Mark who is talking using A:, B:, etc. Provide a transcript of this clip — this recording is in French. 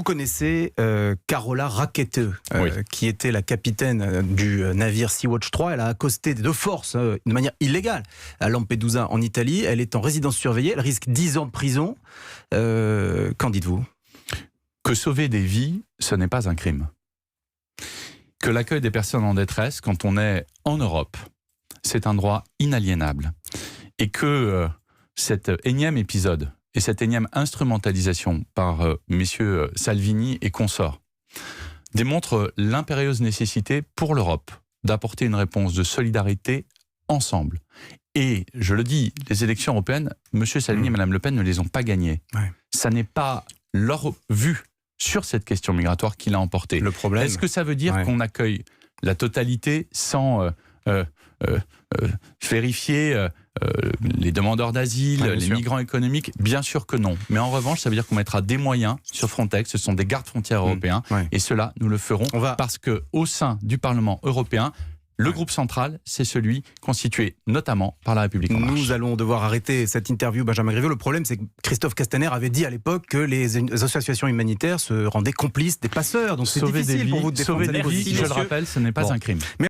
A: connaissez Carola Rackete,
B: Oui.
A: qui était la capitaine du navire Sea-Watch 3. Elle a accosté de force, de manière illégale, à Lampedusa en Italie. Elle est en résidence surveillée. Elle risque 10 ans de prison. Qu'en dites-vous ?
B: Que sauver des vies, ce n'est pas un crime. Que l'accueil des personnes en détresse, quand on est en Europe, c'est un droit inaliénable. Et que cet énième épisode et cette énième instrumentalisation par messieurs Salvini et consorts démontre l'impérieuse nécessité pour l'Europe d'apporter une réponse de solidarité ensemble. Et je le dis, les élections européennes, monsieur Salvini et madame Le Pen ne les ont pas gagnées.
A: Ouais.
B: Ça n'est pas leur vue sur cette question migratoire qui l'a emporté.
A: Le problème.
B: Est-ce que ça veut dire qu'on accueille la totalité sans vérifier les demandeurs d'asile, les migrants économiques? Bien sûr que non. Mais en revanche, ça veut dire qu'on mettra des moyens sur Frontex. Ce sont des gardes frontières européens. Et cela, nous le ferons parce qu'au sein du Parlement européen, le groupe central, c'est celui constitué notamment par La République En Marche.
A: Nous allons devoir arrêter cette interview, Benjamin Griveaux. Le problème, c'est que Christophe Castaner avait dit à l'époque que les associations humanitaires se rendaient complices des passeurs. Donc c'est difficile pour vous de défendre cette position.
B: Je le rappelle, ce n'est pas un crime.